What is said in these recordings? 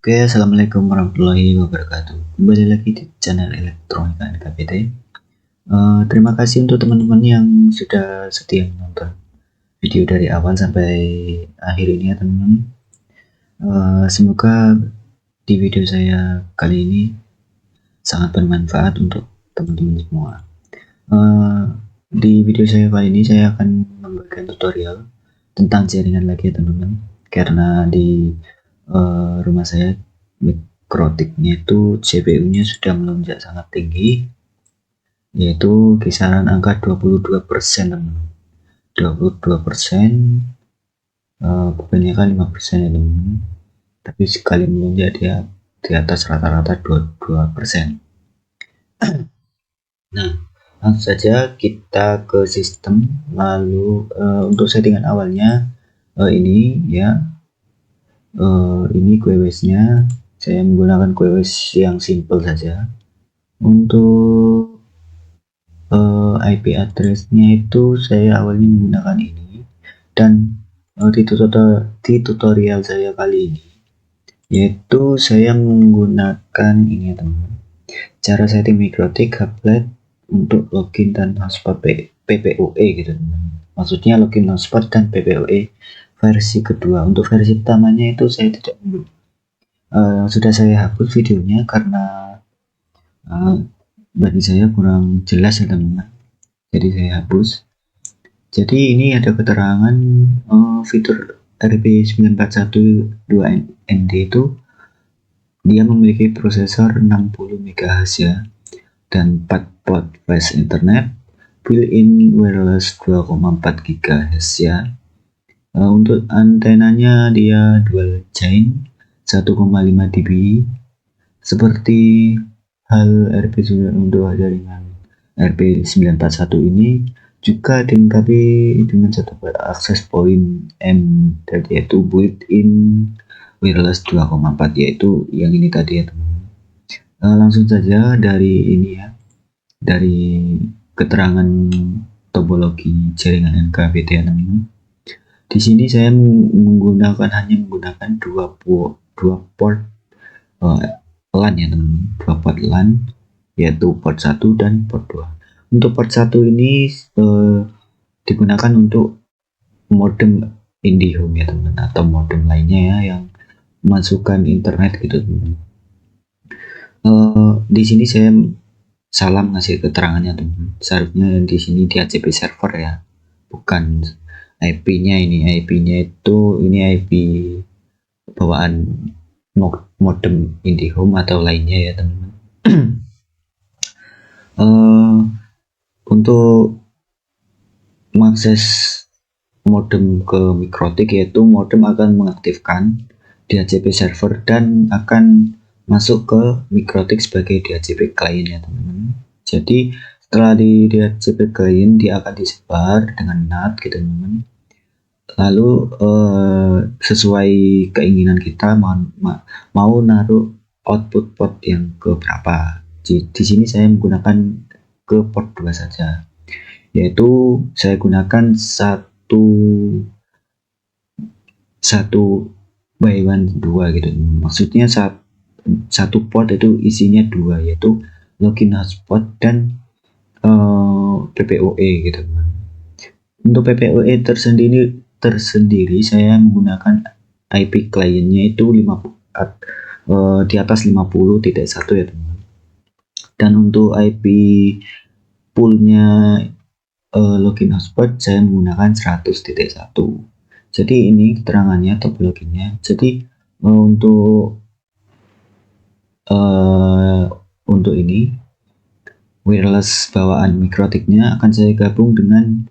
Oke, assalamualaikum warahmatullahi wabarakatuh. Kembali lagi di channel Elektronika NKBT. Terima kasih untuk teman-teman yang sudah setia menonton video dari awal sampai akhir ini ya teman-teman. Semoga di video saya kali ini sangat bermanfaat untuk teman-teman semua. Di video saya kali ini saya akan membagikan tutorial tentang jaringan lagi ya teman-teman. Karena di rumah saya mikrotiknya itu CPU-nya sudah melonjak sangat tinggi, yaitu kisaran angka 22% teman-teman. 22%, kebanyakan 5% ya teman-teman, tapi sekali melonjak dia di atas rata-rata 22%. Nah, langsung saja kita ke sistem. Lalu untuk settingan awalnya ini ya, ini QoS nya saya menggunakan QoS yang simple saja. Untuk IP address-nya itu saya awalnya menggunakan ini, dan di tutorial saya kali ini yaitu saya menggunakan ini ya teman-teman, cara setting mikrotik Hublet untuk login dan hotspot PPOE gitu teman-teman. Maksudnya login hotspot dan PPOE versi kedua. Untuk versi pertamanya itu saya tidak sudah saya hapus videonya karena bagi saya kurang jelas ya teman-teman, jadi saya hapus. Jadi ini ada keterangan fitur RP941.2ND itu dia memiliki prosesor 60 MHz ya, dan 4 port flash internet, built-in wireless 2,4 GHz ya. Untuk antenanya dia dual chain 1,5 dB seperti hal untuk jaringan RP941 ini, juga dilengkapi dengan satu akses point M, yaitu built-in wireless 2,4, yaitu yang ini tadi ya teman-teman. Langsung saja dari ini ya, dari keterangan topologi jaringan NKBT ya teman-teman. Di sini saya hanya menggunakan dua port LAN ya teman-teman, 2 port LAN, yaitu port 1 dan port 2. Untuk port 1 ini digunakan untuk modem IndiHome ya teman-teman, atau modem lainnya ya yang masukkan internet gitu teman-teman. Di sini saya salah ngasih keterangannya teman-teman. Seharusnya di sini di DHCP server ya, bukan IP-nya. Ini IP-nya itu ini IP bawaan modem IndiHome atau lainnya ya teman-teman. Untuk mengakses modem ke mikrotik, yaitu modem akan mengaktifkan DHCP server dan akan masuk ke mikrotik sebagai DHCP client ya teman-teman. Jadi setelah di DHCP client dia akan disebar dengan NAT gitu teman-teman. Lalu sesuai keinginan kita mau naruh output port yang ke berapa. Di sini saya menggunakan ke port 2 saja, yaitu saya gunakan satu by 1 2 gitu. Maksudnya satu port itu isinya 2, yaitu login hotspot dan PPOE gitu. Untuk PPOE tersendiri saya menggunakan IP kliennya itu 50 di atas 50.1 ya teman. Dan untuk IP poolnya login hotspot saya menggunakan 100.1. Jadi ini keterangannya topologinya. Jadi untuk ini wireless bawaan mikrotiknya akan saya gabung dengan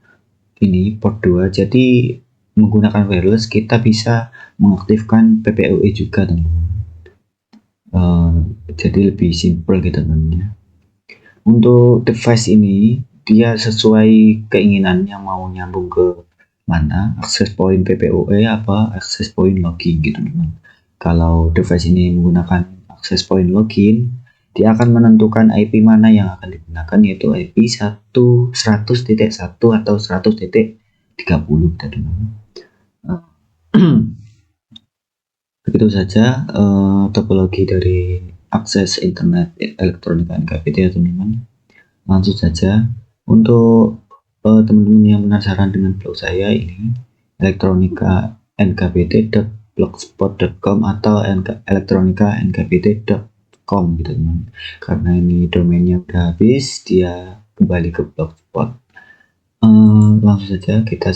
ini port 2. Jadi menggunakan wireless kita bisa mengaktifkan PPOE juga teman-teman. Jadi lebih simple gitu teman-teman. Untuk device ini dia sesuai keinginan yang mau nyambung ke mana, akses point PPOE apa akses point login gitu teman. Kalau device ini menggunakan akses point login, dia akan menentukan IP mana yang akan digunakan, yaitu IP 100.1 atau 100.30 teman-teman. Begitu saja topologi dari akses internet elektronika NKPT ya teman-teman. Langsung saja untuk teman-teman yang penasaran dengan blog saya ini, elektronika nkpt.blogspot.com atau elektronika.nkpt.com gitu teman. Karena ini domainnya udah habis, dia kembali ke blogspot. Langsung saja kita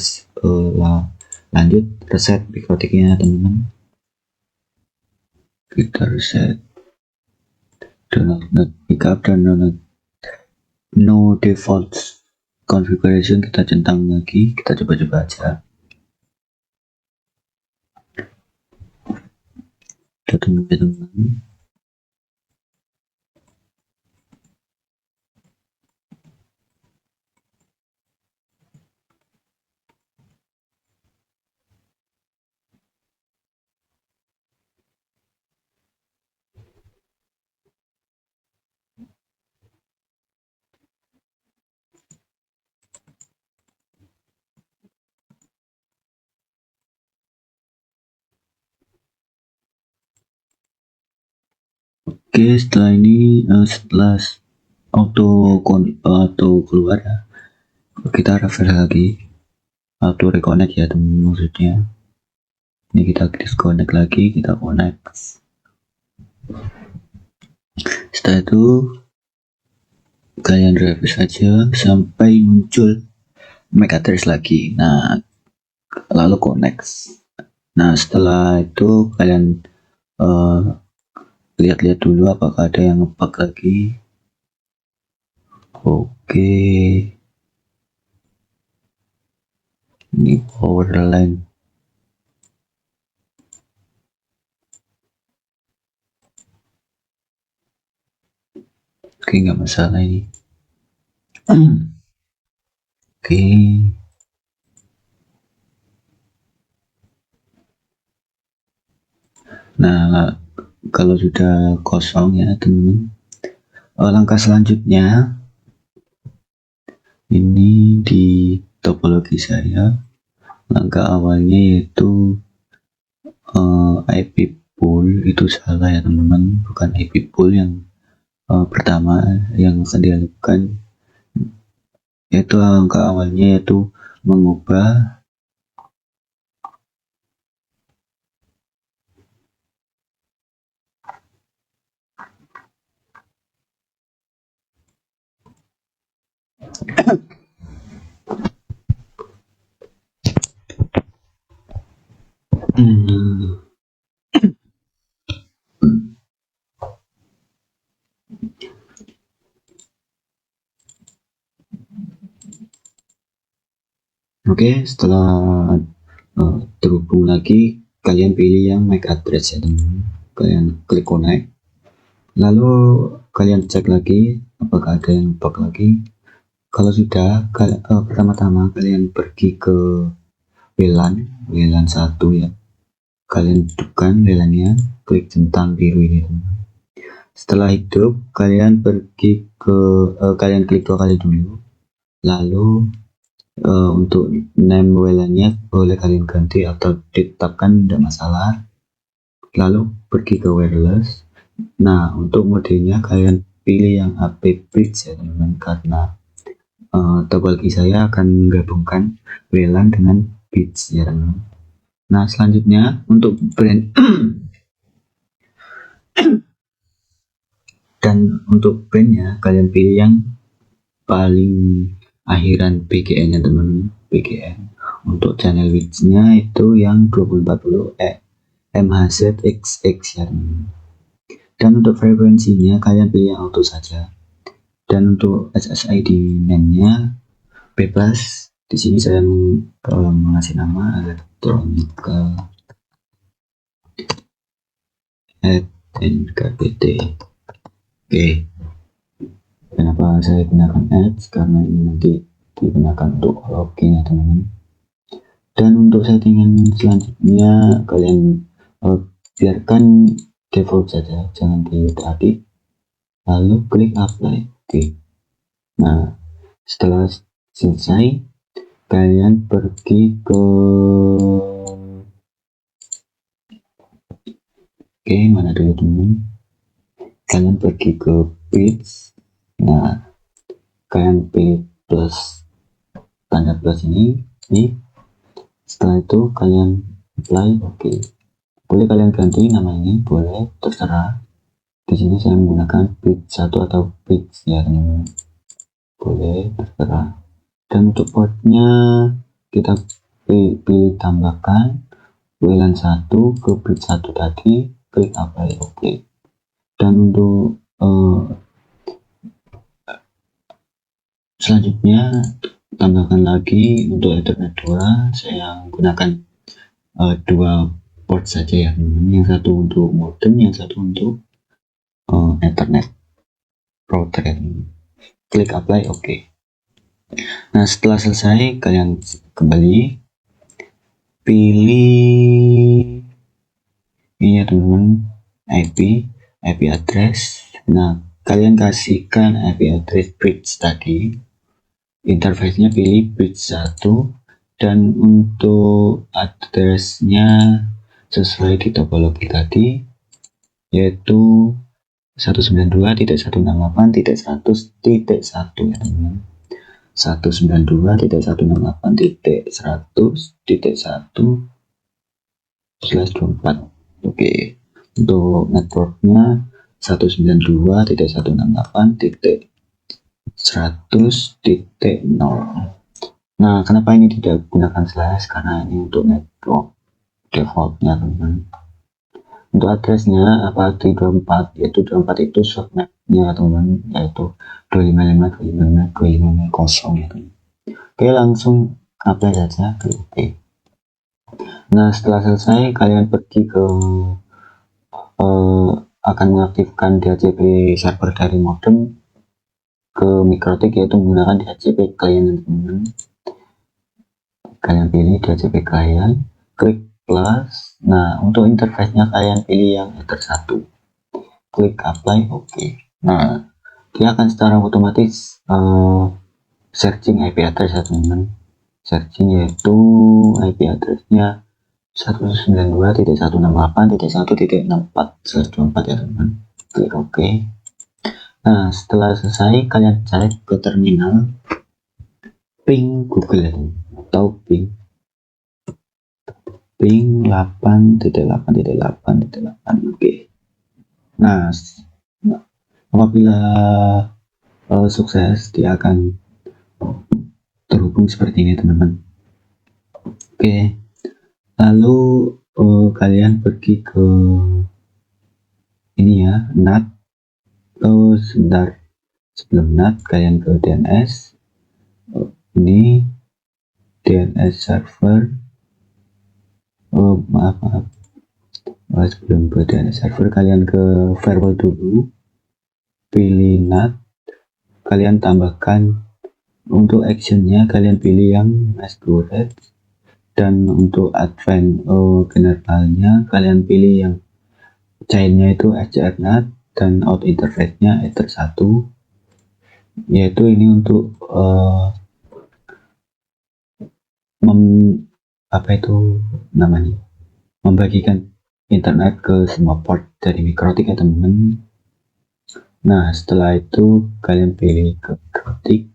lanjut reset biblioteknya teman-teman. Kita reset download backup dan download no default configuration, kita centang lagi, kita coba-coba aja. Kita tunggu ya teman-teman. Oke, setelah ini setelah auto keluar ya, kita refresh lagi, auto reconnect ya teman, maksudnya ini kita disconnect lagi, kita connect. Setelah itu kalian refresh saja sampai muncul MAC address lagi. Nah, lalu connect. Nah, setelah itu kalian lihat-lihat dulu apakah ada yang ngebug lagi. Oke, ini power line. Oke, nggak masalah ini. Oke. Nah, kalau sudah kosong ya teman-teman, langkah selanjutnya ini di topologi saya, langkah awalnya yaitu IP pool. Itu salah ya teman-teman, bukan IP pool yang pertama yang akan dilakukan, yaitu langkah awalnya yaitu mengubah Oke, setelah terhubung lagi, kalian pilih yang MAC address ya teman-teman, kalian klik connect, lalu kalian cek lagi apakah ada yang bug lagi. Kalau sudah, pertama-tama kalian pergi ke WLAN 1 ya, kalian hidupkan WLAN-nya, klik centang biru ini teman. Setelah hidup, kalian pergi ke kalian klik 2 kali dulu, lalu untuk name WLAN-nya boleh kalian ganti atau ditetapkan, tidak masalah. Lalu pergi ke wireless. Nah, untuk modenya kalian pilih yang AP bridge ya teman-teman, karena topologi saya akan menggabungkan WLAN dengan bridge ya teman-teman. Nah, selanjutnya untuk brand dan untuk brandnya kalian pilih yang paling akhiran PGN ya teman-teman, PGN. Untuk channel width-nya itu yang 2040 MHz-XX ya teman-teman. Dan untuk frekuensinya kalian pilih yang auto saja. Dan untuk SSID name-nya bebas. Di sini saya mengasih nama elektronika @nkpt. Oke. Kenapa saya gunakan ads? Karena ini nanti digunakan untuk login ya teman-teman. Dan untuk settingan selanjutnya kalian biarkan default saja, jangan diedit, lalu klik apply. Oke. Nah, setelah selesai kalian pergi ke Oke, mana dulu teman? Kalian pergi ke page. Nah, kalian pilih plus, tanda plus ini. Setelah itu kalian apply. Oke. Boleh kalian ganti nama ini, boleh, terserah. Di sini saya menggunakan page 1 atau page ya teman-teman. Boleh, terserah. Dan untuk portnya kita pilih tambahkan WLAN 1 ke page 1 tadi, klik apply. Oke. Dan untuk selanjutnya tambahkan lagi untuk Ethernet 2, saya gunakan dua port saja ya teman-teman, yang satu untuk modem, yang satu untuk Ethernet router ya. Klik apply. Oke. Nah, setelah selesai kalian kembali pilih ini ya teman-teman, IP address. Nah, kalian kasihkan IP address bridge tadi, interface-nya pilih bridge 1, dan untuk address-nya sesuai di topologi tadi, yaitu 192.168.100.1 ya teman-teman. 192.168.1/24. Oke. Untuk networknya 192.168.100.0. Nah, kenapa ini tidak gunakan slash? Karena ini untuk network defaultnya teman-teman. Untuk addressnya apa 24, yaitu 24 itu subnetnya teman-teman, yaitu 255.255.255.0 ya teman. Oke, langsung apply saja, klik OK. Nah, setelah selesai kalian pergi ke akan mengaktifkan DHCP server dari modem ke Mikrotik, yaitu menggunakan DHCP client teman-teman. Kalian pilih DHCP client, klik plus. Nah, untuk interface-nya kalian pilih yang Ether 1, klik apply. Oke. Nah, dia akan secara otomatis searching IP address ya teman-teman. Searching yaitu IP address-nya 192.168.1.64 ya teman-teman. Klik OK. Nah, setelah selesai kalian cek ke terminal, ping Google atau ping 8.8.8. Oke. Nah, apabila sukses, dia akan terhubung seperti ini teman-teman. Oke. Lalu kalian pergi ke ini ya, NAT. Sebentar, sebelum NAT kalian ke DNS. Ini DNS server. Maaf. Sebelum ke DNS server kalian ke firewall dulu, pilih NAT, kalian tambahkan untuk actionnya kalian pilih yang masquerade, dan untuk advanced generalnya kalian pilih yang chainnya itu SCRNAT, dan out interface-nya Ether 1, yaitu ini untuk membagikan internet ke semua port dari Mikrotik ya teman-teman. Nah, setelah itu kalian pilih ke Mikrotik.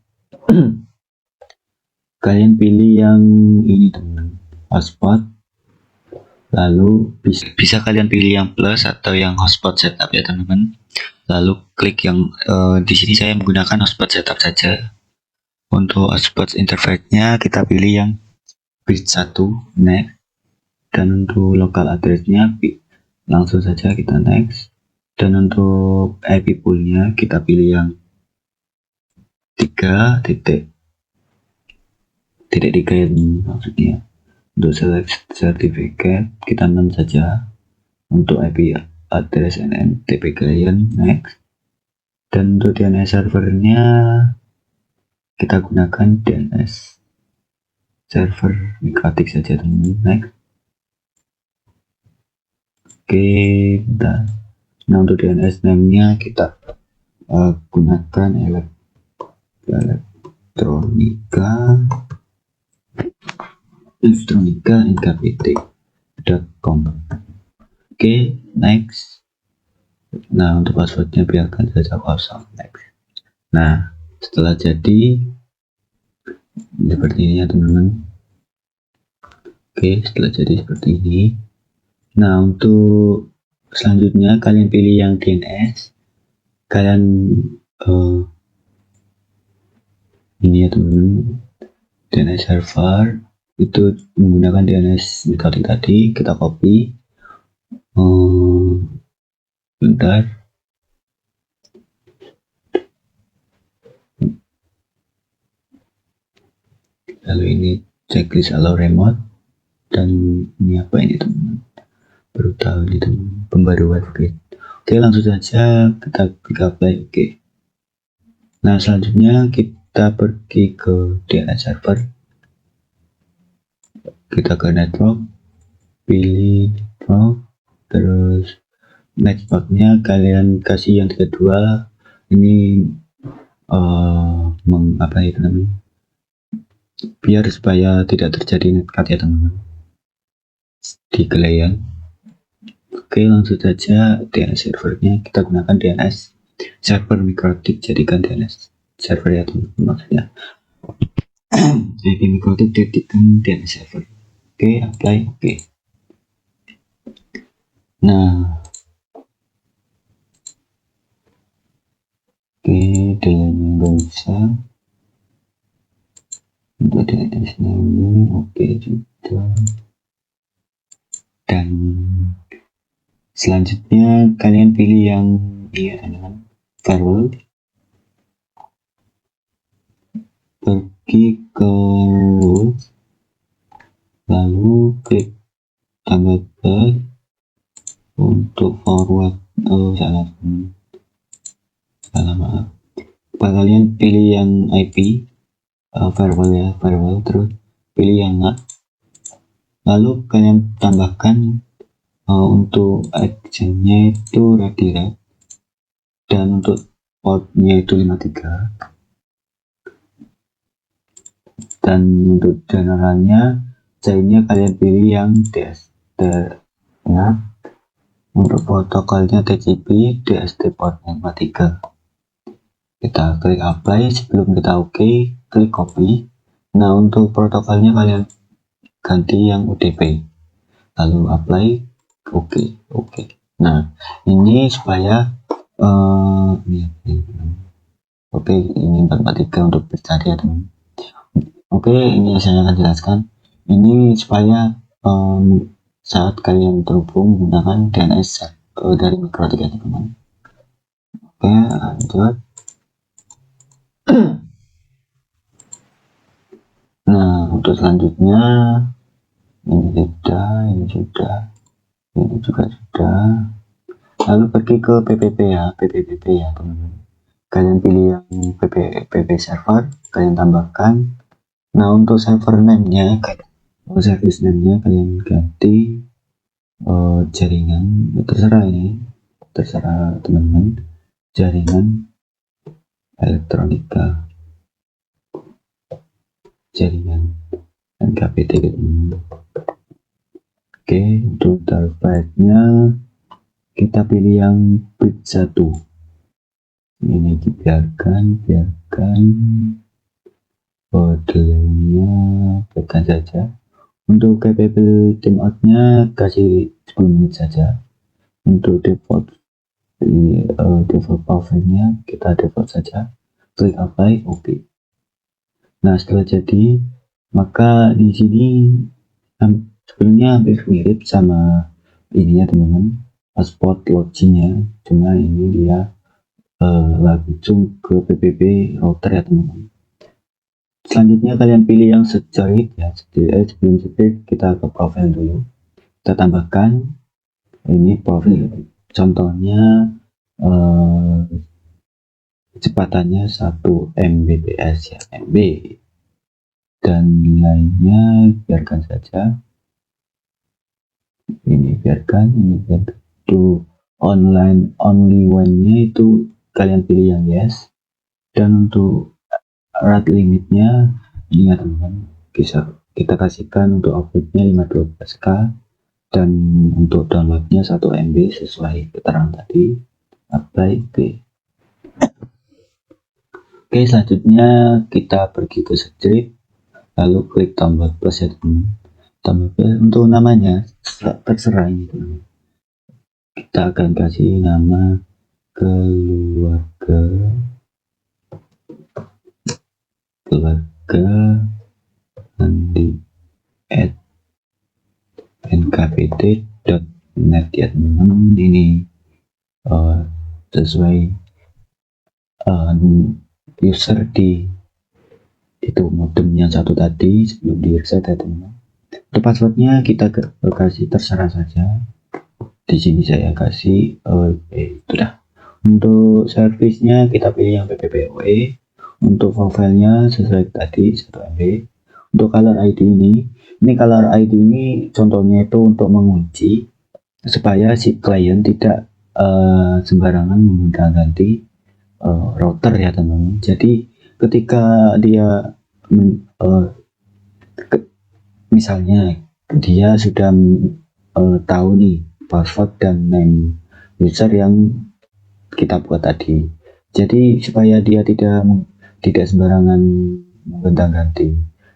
Kalian pilih yang ini teman-teman, hotspot. Lalu bisa kalian pilih yang plus atau yang hotspot setup ya teman-teman. Lalu klik yang di sini saya menggunakan hotspot setup saja. Untuk hotspot interface-nya kita pilih yang bridge 1, next. Dan untuk local address-nya langsung saja kita next. Dan untuk IP pool-nya kita pilih yang 3.3 ya maksudnya. Untuk select certificate kita 6 saja. Untuk IP address NNTP client, next. Dan untuk DNS servernya kita gunakan DNS server Mikrotik saja teman-teman, next. Oke, nah untuk DNS name-nya kita gunakan elektronika nkpt.com. Oke, next. Nah, untuk passwordnya biarkan saja kosong, next. Nah, setelah jadi seperti ini ya teman-teman. Oke, setelah jadi seperti ini. Nah, untuk selanjutnya kalian pilih yang DNS. Kalian ini ya teman-teman, DNS server itu menggunakan DNS metode tadi. Kita copy. Bentar. Lalu ini checklist allow remote, dan ini apa ini teman-teman, baru tahu ini teman, pembaruan grid. Oke, langsung saja kita klik apply. Oke. Nah, selanjutnya kita pergi ke DNS server, kita ke network, pilih network, terus networknya kalian kasih yang kedua. Ini apa itu namanya, biar supaya tidak terjadi netcut ya teman-teman di kalian. Oke, langsung saja DNS servernya kita gunakan DNS server Mikrotik, jadikan DNS server ya teman-teman, maksudnya IP Mikrotik jadikan DNS server. Oke, apply. Oke. Nah, oke, delaynya nggak bisa. Untuk DNS name oke juga. Dan selanjutnya kalian pilih yang ini ya teman-teman, firewall. Pergi ke rules, lalu klik tambah ke untuk forward. Salah maaf. Kalian pilih yang IP firewall ya, firewall, terus pilih yang NAT, lalu kalian tambahkan untuk exchange-nya itu redirect, dan untuk portnya itu 53, dan untuk generalnya chainnya kalian pilih yang DST ya. Untuk protokolnya TCP DST portnya 53. Kita klik apply. Sebelum kita oke, klik copy. Nah, untuk protokolnya kalian ganti yang UDP, lalu apply. Oke. Nah, ini supaya ini 443 untuk mencari ya teman. Oke, ini saya akan jelaskan. Ini supaya saat kalian terhubung menggunakan DNS dari Mikrotik ya teman. Oke, lanjut. Nah, untuk selanjutnya ini sudah, ini juga sudah. Lalu pergi ke PPP ya teman-teman. Kalian pilih yang PPP server, kalian tambahkan. Nah, untuk server name-nya, service name-nya kalian ganti jaringan, terserah teman-teman, jaringan elektronika, jaringan NKPT gitu. Oke, untuk targetnya kita pilih yang bit 1. Ini dibiarkan modelnya biarkan saja. Untuk capable timeoutnya kasih 10 menit saja. Untuk default profile-nya kita default saja. Klik apply. Oke. Nah, setelah jadi, maka di sini sebenarnya hampir mirip sama ini ya teman-teman, password login-nya, cuma ini dia langsung ke PPP router ya teman-teman. Selanjutnya kalian pilih yang secure ya. Sebelum split kita ke profile dulu, kita tambahkan ini profil, contohnya kecepatannya 1 Mbps ya, MB, dan nilainya biarkan saja, ini biarkan itu online only one-nya itu kalian pilih yang yes, dan untuk rate limitnya ini ya teman-teman, kita kasihkan untuk outputnya 512k, dan untuk downloadnya 1 MB sesuai keterangan tadi. Apply. Oke, selanjutnya kita pergi ke script, lalu klik tombol plus ya teman. Tombol plus untuk namanya terserah ini teman. Kita akan kasih nama keluarga Andi @nkpt.net ya teman-teman. Ini sesuai user di itu modem yang satu tadi sebelum di reset ya teman-teman. Untuk passwordnya kita kasih terserah saja. Di sini saya kasih itu dah. Untuk servisnya kita pilih yang PPPoE. Untuk filenya sesuai tadi 1 MB. Untuk color ID ini color ID ini contohnya itu untuk mengunci supaya si klien tidak sembarangan mengganti router ya teman-teman. Jadi ketika dia misalnya dia sudah tahu nih password dan name user yang kita buat tadi, jadi supaya dia tidak sembarangan mengganti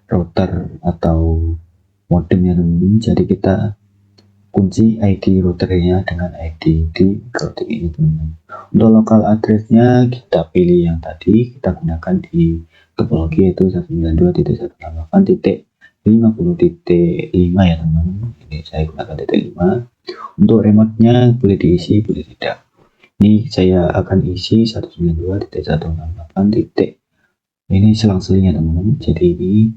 router atau modem ya teman-teman, jadi kita kunci ID routernya dengan ID di routing ini teman-teman. Untuk local addressnya kita pilih yang tadi, kita gunakan di topologi yaitu 192.168.50.5 ya teman-teman. Ini saya gunakan titik 5. Untuk remote-nya boleh diisi, boleh tidak. Ini saya akan isi 192.168. Ini selang-selingnya teman-teman. Jadi ini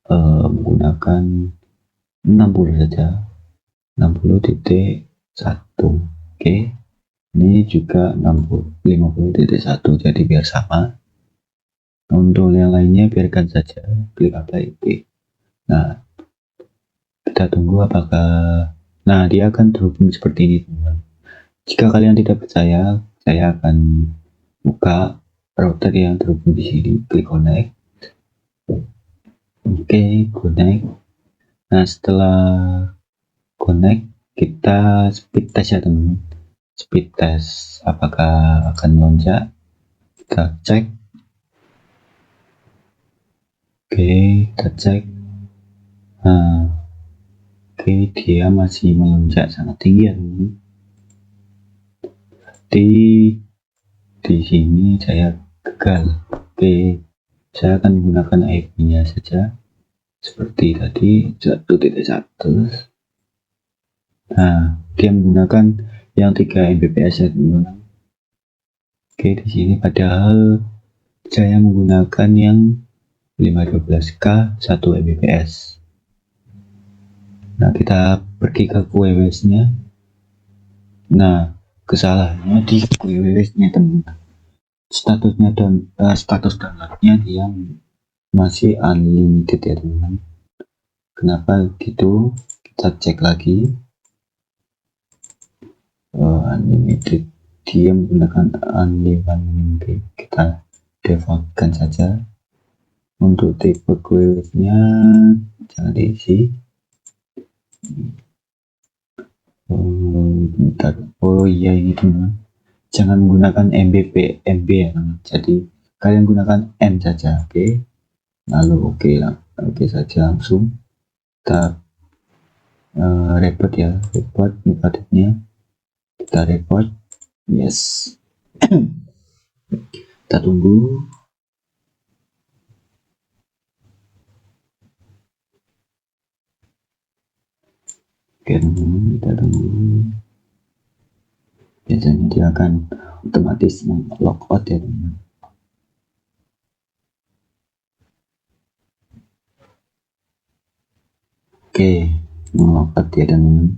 menggunakan 60 saja. 60.1. Oke. Ini juga 50.1, jadi biar sama. Untuk yang lainnya biarkan saja, klik apply. Nah, kita tunggu apakah dia akan terhubung seperti ini teman-teman. Jika kalian tidak percaya, saya akan buka router yang terhubung di sini, klik connect. Oke, connect. Nah, setelah connect kita speed test ya teman-teman. Speed test apakah akan melonjak, kita cek. Oke, kita cek. Oke, dia masih melonjak sangat tinggi ya teman-teman. Di sini saya gagal. Oke, saya akan menggunakan IP nya saja seperti tadi 1.1. Nah, dia menggunakan yang 3 Mbps ya teman-teman. Oke, di sini padahal saya menggunakan yang 512K 1 Mbps. Nah, kita pergi ke QoS nya. Nah, kesalahannya di QoS nya teman-teman. Status downloadnya dia masih unlimited ya teman-teman. Kenapa gitu? Kita cek lagi. Unlimited, dia menggunakan unlimited. Kita defaultkan saja. Untuk tipe QoS nya jangan diisi. Oh iya ini teman, jangan menggunakan MB ya teman. Jadi kalian gunakan M saja. Oke. Lalu oke saja, langsung kita report ya, report metodenya. Kita report, yes. Kita tunggu. Oke teman-teman, kita tunggu. Biasanya dia akan otomatis logout ya teman-teman. Oke, logout ya teman-teman.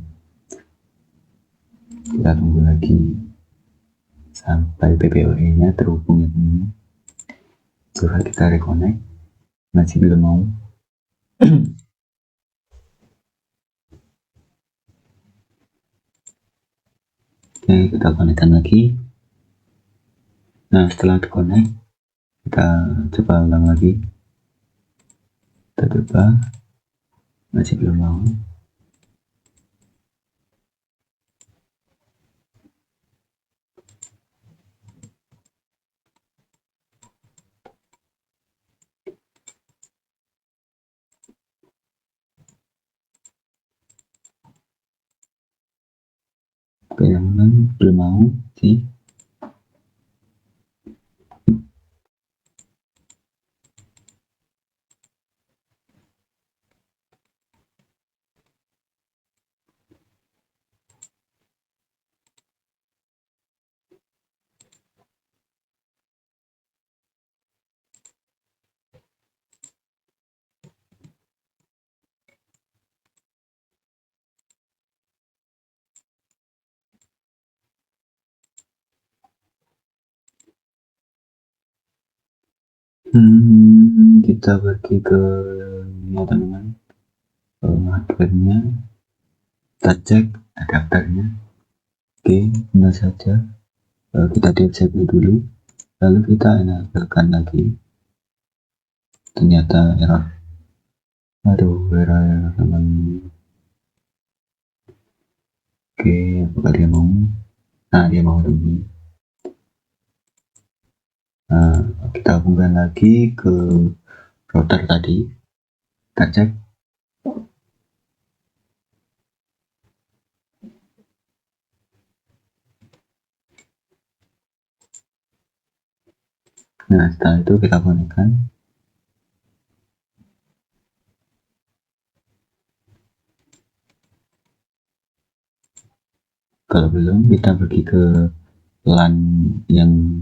Kita tunggu lagi sampai PPoE nya terhubung ya teman-teman. Coba kita reconnect, masih belum mau. Oke, kita konekkan lagi. Nah, setelah connect kita coba ulang lagi. Kita coba, masih belum mau. Oke teman-teman, belum mau sih. Kita pergi ke ini teman-teman, hardware-nya, kita cek adapternya. Oke, benar saja. Kita disable dulu, lalu kita enablekan lagi. Ternyata error. Aduh, error teman. Oke, apakah dia mau? Nah, dia mau teman. Nah, kita hubungkan lagi ke router tadi. Kita cek. Nah, setelah itu kita konekkan. Kalau belum, kita pergi ke LAN yang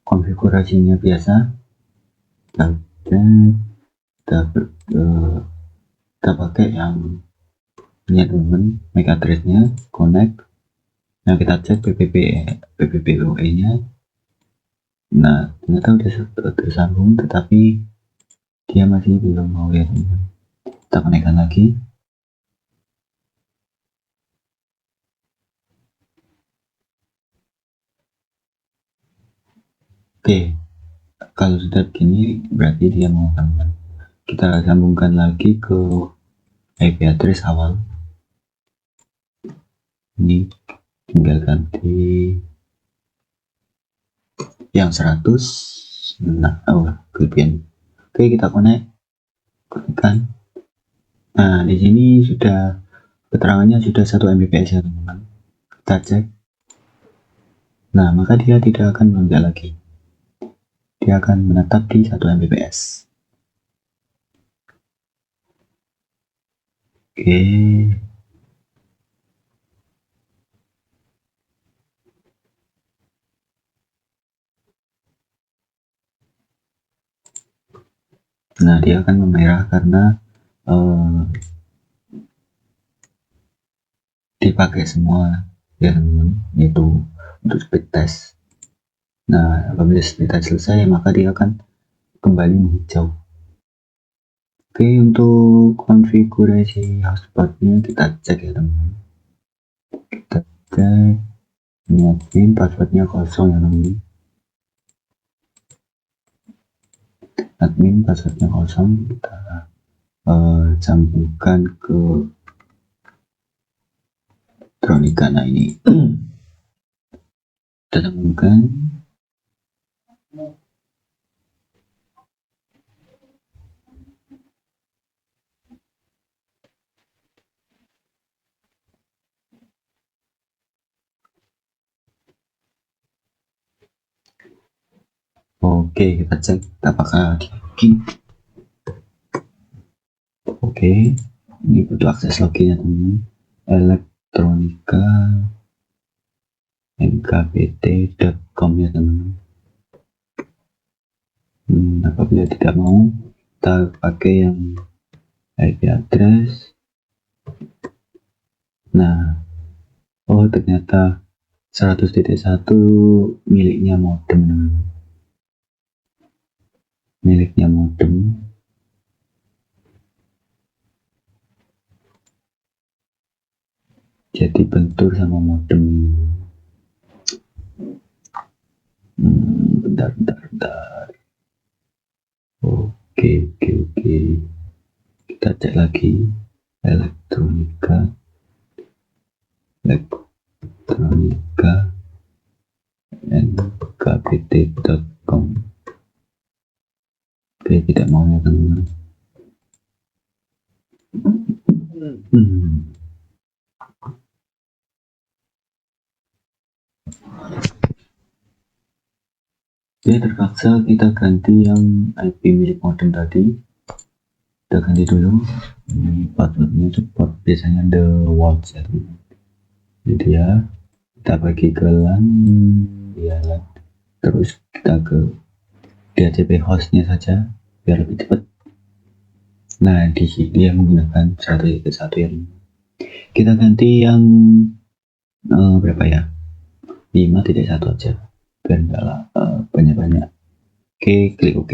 konfigurasinya biasa. Kita cek, kita pakai yang punya teman, MAC address-nya, connect. Nah, kita cek PPPoE nya. Nah, ternyata udah tersambung, tetapi dia masih belum mau ya teman. Kita konekkan lagi. Oke, kalau sudah begini berarti dia mau teman. Kita sambungkan lagi ke IP address awal. Ini tinggal ganti yang 100. Nah, kelebihan. Oke, kita konekkan. Nah, di sini sudah keterangannya sudah 1 Mbps ya teman-teman. Kita cek. Nah, maka dia tidak akan melonjak lagi. Dia akan menetap di 1 Mbps. Oke. Nah, dia akan memerah karena dipakai semua ya teman-teman, yaitu untuk speed test. Nah, apabila speed test selesai, maka dia akan kembali menghijau. Oke, untuk konfigurasi hotspotnya kita cek ya teman-teman. Kita cek ini admin, passwordnya kosong ya teman-teman. Admin passwordnya kosong, kita sambungkan ke Elektronika. Nah, ini kita sambungkan. Oke, kita cek apakah dia login. Oke, ini butuh akses loginnya teman-teman. Elektronika nkbt.com ya teman-teman. Apabila tidak mau, kita pakai yang IP address. Nah, ternyata 100.1 miliknya modem teman-teman. Miliknya modem. Jadi bentur sama modem. Bentar. Oke. Kita cek lagi elektronika nkbt.com. Oke, tidak mau ya teman-teman. Oke, terpaksa kita ganti yang IP milik modem tadi. Kita ganti dulu. Ini passwordnya cepat, biasanya the words ya teman. Ini dia. Kita bagi ke LAN, ya LAN. Terus kita ke DHCP hostnya saja biar lebih cepat. Nah, di sini dia menggunakan 1.1 ya. Kita ganti yang berapa ya? 5.1 aja biar enggak lah banyak-banyak. Oke, klik OK.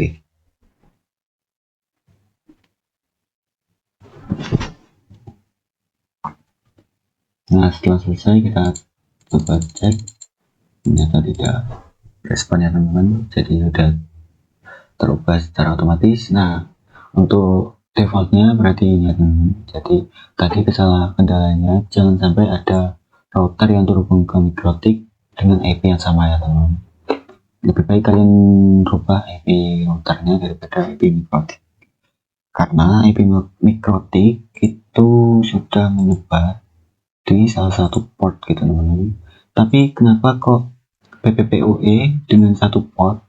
Nah, setelah selesai kita coba cek, ternyata tidak responnya teman-teman, jadi sudah terubah secara otomatis. Nah, untuk defaultnya berarti ini ya teman-teman. Jadi tadi kendalanya jangan sampai ada router yang terhubung ke Mikrotik dengan IP yang sama ya teman-teman. Lebih baik kalian rubah IP routernya daripada IP Mikrotik, karena IP Mikrotik itu sudah menyebar di salah satu port gitu teman-teman. Tapi kenapa kok PPPoE dengan satu port?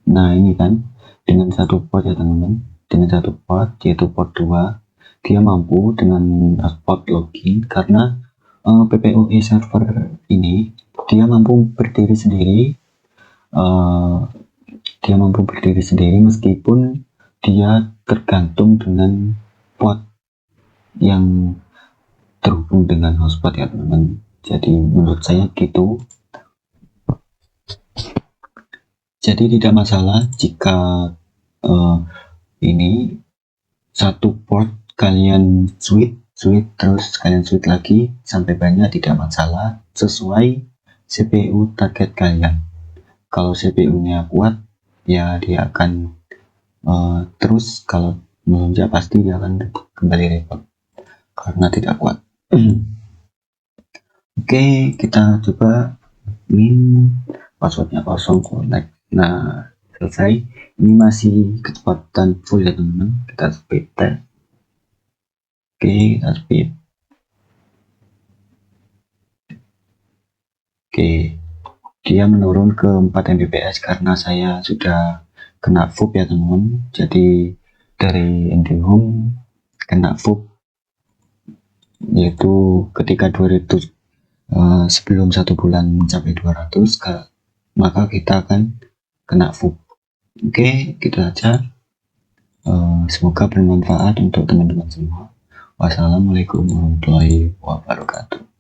Nah ini kan dengan satu port ya teman-teman, dengan satu port yaitu port 2, dia mampu dengan port login karena PPoE server ini dia mampu berdiri sendiri. Dia mampu berdiri sendiri meskipun dia tergantung dengan port yang terhubung dengan hotspot ya teman-teman. Jadi menurut saya gitu. Jadi tidak masalah jika ini satu port kalian switch terus kalian switch lagi sampai banyak, tidak masalah, sesuai CPU target kalian. Kalau CPU nya kuat ya dia akan terus, kalau melonjak pasti dia akan kembali repot karena tidak kuat. Oke, kita coba min passwordnya kosong, connect. Nah, selesai. Ini masih kecepatan full ya teman-teman. Kita speed test. Oke, kita speed. Oke, dia menurun ke 4 Mbps karena saya sudah kena VUB ya teman-teman. Jadi dari IndiHome kena VUB, yaitu ketika 200 sebelum 1 bulan mencapai 200, maka kita akan kena VUB. Oke, gitu aja. Semoga bermanfaat untuk teman-teman semua. Wassalamualaikum warahmatullahi wabarakatuh.